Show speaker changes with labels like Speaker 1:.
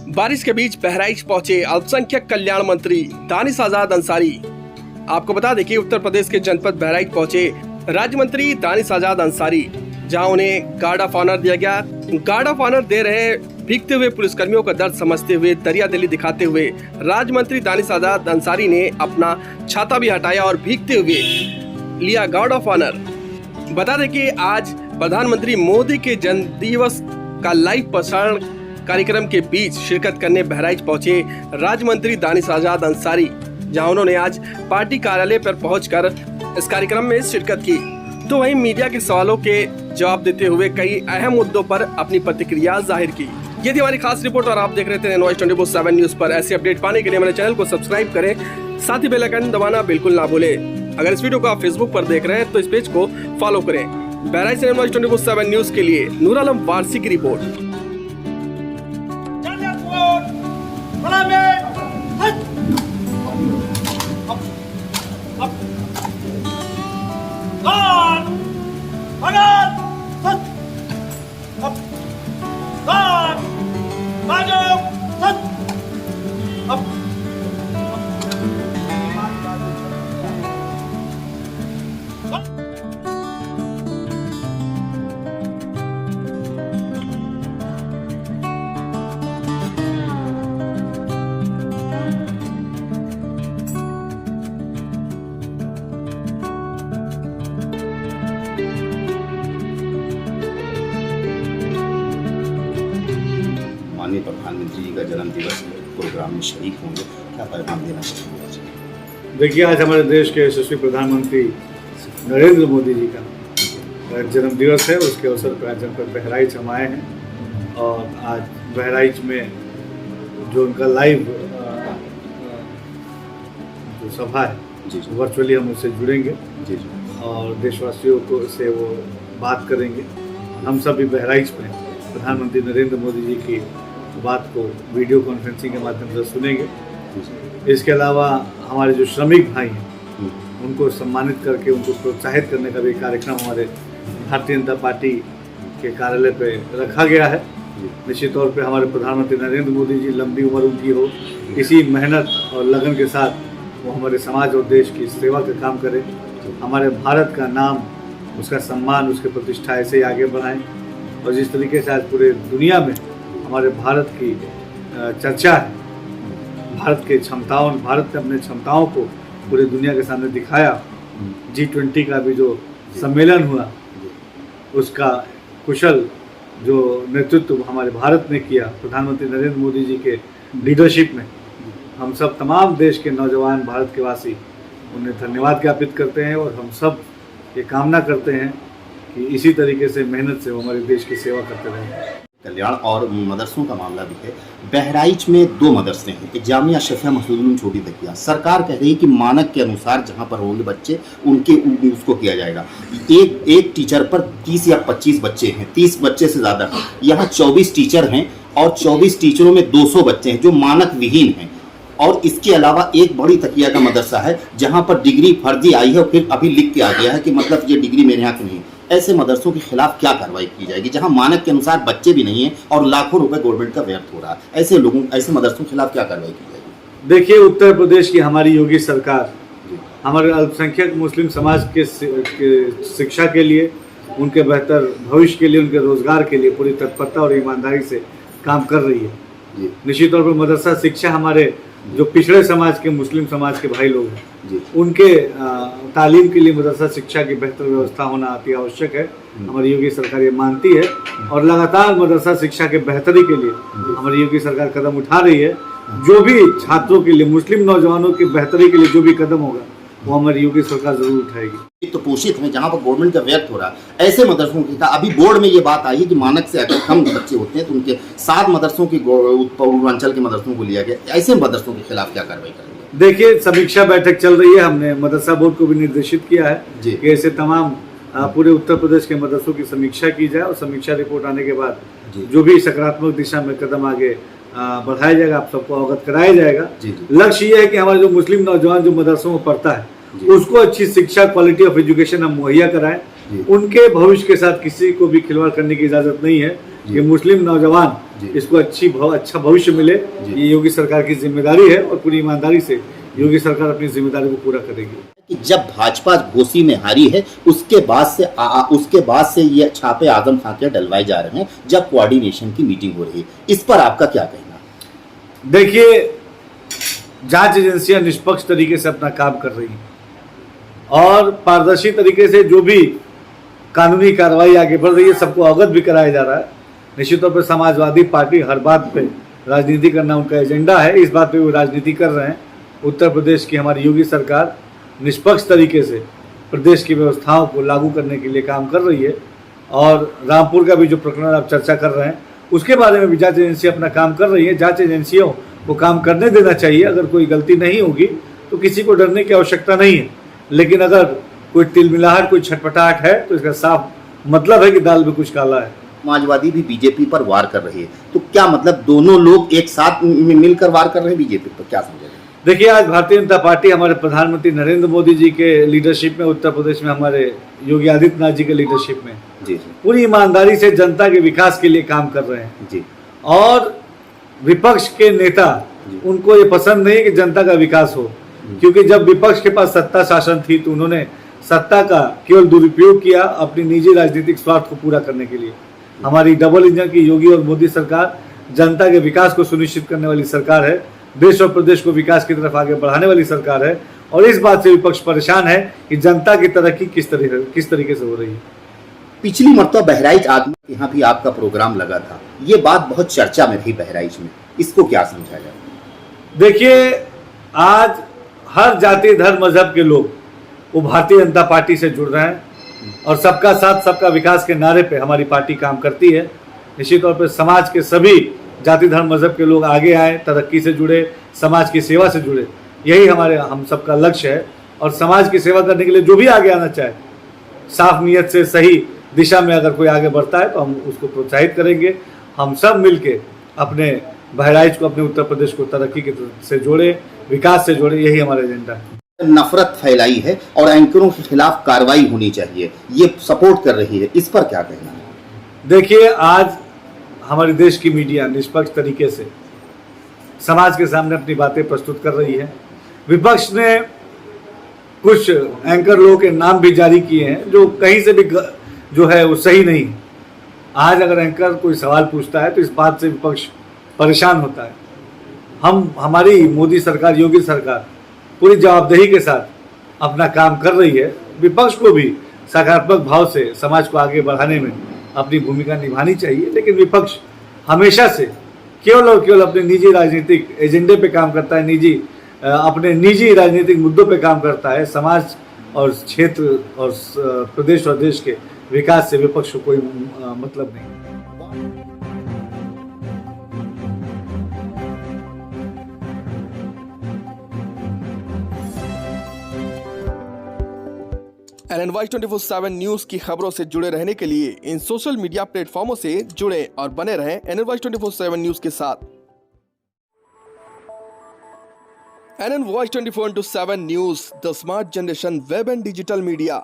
Speaker 1: बारिश के बीच बहराइच पहुंचे अल्पसंख्यक कल्याण मंत्री दानिश आजाद अंसारी। आपको बता दें कि उत्तर प्रदेश के जनपद बहराइच पहुंचे राज्य मंत्री दानिश आजाद अंसारी, जहां उन्हें गार्ड ऑफ ऑनर दिया गया। गार्ड ऑफ ऑनर दे रहे भीगते हुए पुलिसकर्मियों का दर्द समझते हुए दरिया दिली दिखाते हुए राज्य मंत्री दानिश आजाद अंसारी ने अपना छाता भी हटाया और भीगते हुए लिया गार्ड ऑफ ऑनर। बता दें कि आज प्रधानमंत्री मोदी के जन्म दिवस का लाइव प्रसारण कार्यक्रम के बीच शिरकत करने बहराइच पहुंचे राज्य मंत्री दानिश आजाद अंसारी, जहां उन्होंने आज पार्टी कार्यालय पर पहुंचकर इस कार्यक्रम में शिरकत की। तो वहीं मीडिया के सवालों के जवाब देते हुए कई अहम मुद्दों पर अपनी प्रतिक्रिया जाहिर की। ये थी हमारी खास रिपोर्ट और आप देख रहे थे NOS 24/7 न्यूज पर। ऐसे अपडेट पाने के लिए हमारे चैनल को सब्सक्राइब करें, साथ ही बेल आइकन दबाना बिल्कुल ना भूलें। अगर इस वीडियो को आप फेसबुक पर देख रहे हैं तो इस पेज को फॉलो करें। बहराइच से NOS 24/7 न्यूज के लिए नूर आलम वारसी की रिपोर्ट।
Speaker 2: माननीय प्रधानमंत्री जी का जन्म दिवस प्रोग्राम में शरीक होंगे, क्या पैगाम देना चाहेंगे?
Speaker 3: देखिए, आज हमारे देश के यशस्वी प्रधानमंत्री नरेंद्र मोदी जी का जन्म दिवस है। उसके अवसर पर आज जनपद बहराइच हम आए हैं और आज बहराइच में जो उनका लाइव जो सभा है वर्चुअली हम उससे जुड़ेंगे और देशवासियों को से वो बात करेंगे। हम सभी बहराइच में प्रधानमंत्री नरेंद्र मोदी जी की बात को वीडियो कॉन्फ्रेंसिंग के माध्यम से सुनेंगे। इसके अलावा हमारे जो श्रमिक भाई हैं उनको सम्मानित करके उनको प्रोत्साहित करने का भी कार्यक्रम हमारे भारतीय जनता पार्टी के कार्यालय पे रखा गया है। निश्चित तौर पे हमारे प्रधानमंत्री नरेंद्र मोदी जी लंबी उम्र उनकी हो, इसी मेहनत और लगन के साथ वो हमारे समाज और देश की सेवा का काम करें। हमारे भारत का नाम, उसका सम्मान, उसकी प्रतिष्ठा ऐसे ही आगे बढ़ाएं और जिस तरीके से आज पूरे दुनिया में हमारे भारत की चर्चा है, भारत ने अपने क्षमताओं को पूरे दुनिया के सामने दिखाया। G20 का भी जो सम्मेलन हुआ उसका कुशल जो नेतृत्व हमारे भारत ने किया प्रधानमंत्री नरेंद्र मोदी जी के लीडरशिप में, हम सब तमाम देश के नौजवान भारत के वासी उन्हें धन्यवाद ज्ञापित करते हैं और हम सब ये कामना करते हैं कि इसी तरीके से मेहनत से वो हमारे देश की सेवा करते रहें।
Speaker 2: कल्याण और मदरसों का मामला भी है। बहराइच में 2 मदरसे हैं, एक जामिया शफिया मखदूम छोटी तकिया। सरकार कह रही है कि मानक के अनुसार जहां पर होंगे बच्चे उनके उसको किया जाएगा। एक टीचर पर 30 या 25 बच्चे हैं, 30 बच्चे से ज़्यादा। यहाँ 24 टीचर हैं और 24 टीचरों में 200 बच्चे हैं जो मानक विहीन हैं। और इसके अलावा एक बड़ी तकिया का मदरसा है जहाँ पर डिग्री फर्जी आई है और फिर अभी लिख के आ गया है कि मतलब ये डिग्री मेरे यहाँ की नहीं है। ऐसे मदरसों के खिलाफ क्या कार्रवाई की जाएगी जहां मानक के अनुसार बच्चे भी नहीं हैं और लाखों रुपए गवर्नमेंट का व्यर्थ हो रहा है? ऐसे मदरसों के खिलाफ क्या कार्रवाई की जाएगी?
Speaker 3: देखिए, उत्तर प्रदेश की हमारी योगी सरकार हमारे अल्पसंख्यक मुस्लिम समाज के शिक्षा के लिए, उनके बेहतर भविष्य के लिए, उनके रोजगार के लिए पूरी तत्परता और ईमानदारी से काम कर रही है। निश्चित तौर पर मदरसा शिक्षा हमारे जो पिछड़े समाज के मुस्लिम समाज के भाई लोग हैं उनके तालीम के लिए मदरसा शिक्षा की बेहतर व्यवस्था होना अति आवश्यक है। हमारी योगी सरकार ये मानती है और लगातार मदरसा शिक्षा के बेहतरी के लिए हमारी योगी सरकार कदम उठा रही है। जो भी छात्रों के लिए, मुस्लिम नौजवानों की बेहतरी के लिए जो भी कदम होगा वो हमारी योगी सरकार जरूर उठाएगी।
Speaker 2: तो पोषित है जहाँ पर गवर्नमेंट का व्यर्थ हो रहा है, ऐसे मदरसों की अभी बोर्ड में ये बात आई है कि मानक से अगर कम बच्चे होते हैं तो उनके 7 मदरसों की पूर्वांचल के मदरसों को लिया गया। ऐसे मदरसों के खिलाफ क्या कार्रवाई करेंगे?
Speaker 3: देखिए, समीक्षा बैठक चल रही है। हमने मदरसा बोर्ड को भी निर्देशित किया है कि ऐसे तमाम पूरे उत्तर प्रदेश के मदरसों की समीक्षा की जाए और समीक्षा रिपोर्ट आने के बाद जो भी सकारात्मक दिशा में कदम आगे बढ़ाया जाएगा, आप सबको अवगत कराया जाएगा। लक्ष्य ये है कि हमारे जो मुस्लिम नौजवान जो मदरसों में पढ़ता है उसको अच्छी शिक्षा, क्वालिटी ऑफ एजुकेशन हम मुहैया कराएं
Speaker 2: जी।
Speaker 3: उनके भविष्य के साथ किसी को भी खिलवाड़ करने की इजाजत नहीं है।
Speaker 2: जी।
Speaker 3: ये मुस्लिम नौजवान
Speaker 2: जी।
Speaker 3: इसको अच्छा भविष्य मिले,
Speaker 2: जी।
Speaker 3: ये योगी सरकार की जिम्मेदारी है और पूरी ईमानदारी से योगी सरकार अपनी जिम्मेदारी को पूरा करेगी।
Speaker 2: कि जब भाजपा घोसी में हारी है उसके बाद से ये छापे आजम खां के डलवाए जा रहे हैं जब कोऑर्डिनेशन की मीटिंग हो रही है, इस पर आपका क्या कहना?
Speaker 3: देखिए, जांच एजेंसियां निष्पक्ष तरीके से अपना काम कर रही हैं और पारदर्शी तरीके से जो भी कानूनी कार्रवाई आगे बढ़ रही है सबको अवगत भी कराया जा रहा है। निश्चित तौर पर समाजवादी पार्टी हर बात पे राजनीति करना उनका एजेंडा है, इस बात पे वो राजनीति कर रहे हैं। उत्तर प्रदेश की हमारी योगी सरकार निष्पक्ष तरीके से प्रदेश की व्यवस्थाओं को लागू करने के लिए काम कर रही है और रामपुर का भी जो प्रकरण आप चर्चा कर रहे हैं उसके बारे में भी जांच एजेंसी अपना काम कर रही है। जांच एजेंसियों को काम करने देना चाहिए। अगर कोई गलती नहीं होगी तो किसी को डरने की आवश्यकता नहीं है, लेकिन अगर कोई तिलमिलाहट, कोई छटपटाहट है तो इसका साफ मतलब है कि दाल में कुछ काला है।
Speaker 2: समाजवादी भी बीजेपी पर वार कर रही है, तो क्या मतलब दोनों लोग एक साथ मिलकर वार कर रहे हैं बीजेपी पर, क्या समझे?
Speaker 3: देखिए, आज भारतीय जनता पार्टी हमारे प्रधानमंत्री नरेंद्र मोदी जी के लीडरशिप में, उत्तर प्रदेश में हमारे योगी आदित्यनाथ जी के लीडरशिप में
Speaker 2: जी
Speaker 3: पूरी ईमानदारी से जनता के विकास के लिए काम कर रहे हैं
Speaker 2: जी।
Speaker 3: और विपक्ष के नेता, उनको ये पसंद नहीं कि जनता का विकास हो, क्योंकि जब विपक्ष के पास सत्ता शासन थी तो उन्होंने सत्ता का केवल दुरुपयोग किया अपनी निजी राजनीतिक स्वार्थ को पूरा करने के लिए। हमारी डबल इंजन की योगी और मोदी सरकार जनता के विकास को सुनिश्चित करने वाली सरकार है, देश और प्रदेश को विकास की तरफ आगे बढ़ाने वाली सरकार है और इस बात से विपक्ष परेशान है कि जनता की तरक्की किस तरीके से हो रही है।
Speaker 2: पिछली मरतबा बहराइच आदमी यहाँ भी आपका प्रोग्राम लगा था, ये बात बहुत चर्चा में रही बहराइच में, इसको क्या समझा जाए?
Speaker 3: देखिए, आज हर जाति, धर्म, मजहब के लोग वो भारतीय जनता पार्टी से जुड़ रहे हैं और सबका साथ सबका विकास के नारे पे हमारी पार्टी काम करती है। निश्चित तौर पर समाज के सभी जाति, धर्म, मजहब के लोग आगे आए, तरक्की से जुड़े, समाज की सेवा से जुड़े, यही हम सबका लक्ष्य है। और समाज की सेवा करने के लिए जो भी आगे आना चाहे, साफ नीयत से सही दिशा में अगर कोई आगे बढ़ता है तो हम उसको प्रोत्साहित करेंगे। हम सब मिलके अपने बहराइच को, अपने उत्तर प्रदेश को तरक्की से जोड़े, विकास से जोड़े, यही हमारा एजेंडा है।
Speaker 2: नफरत फैलाई है और एंकरों के खिलाफ कार्रवाई होनी चाहिए, ये सपोर्ट कर रही है, इस पर क्या कहना है?
Speaker 3: देखिए, आज हमारे देश की मीडिया निष्पक्ष तरीके से समाज के सामने अपनी बातें प्रस्तुत कर रही है। विपक्ष ने कुछ एंकर लोगों के नाम भी जारी किए हैं जो कहीं से भी जो है वो सही नहीं। आज अगर एंकर कोई सवाल पूछता है तो इस बात से विपक्ष परेशान होता है। हमारी मोदी सरकार, योगी सरकार पूरी जवाबदेही के साथ अपना काम कर रही है। विपक्ष को भी सकारात्मक भाव से समाज को आगे बढ़ाने में अपनी भूमिका निभानी चाहिए, लेकिन विपक्ष हमेशा से केवल और केवल अपने निजी राजनीतिक एजेंडे पे काम करता है, अपने निजी राजनीतिक मुद्दों पे काम करता है। समाज और क्षेत्र और प्रदेश और देश के विकास से विपक्ष को कोई मतलब नहीं।
Speaker 1: NNY 24/7 न्यूज की खबरों से जुड़े रहने के लिए इन सोशल मीडिया प्लेटफॉर्मों से जुड़े और बने रहें NNY 24/7 न्यूज के साथ। NNY 24/7 news, the smart generation web and digital media.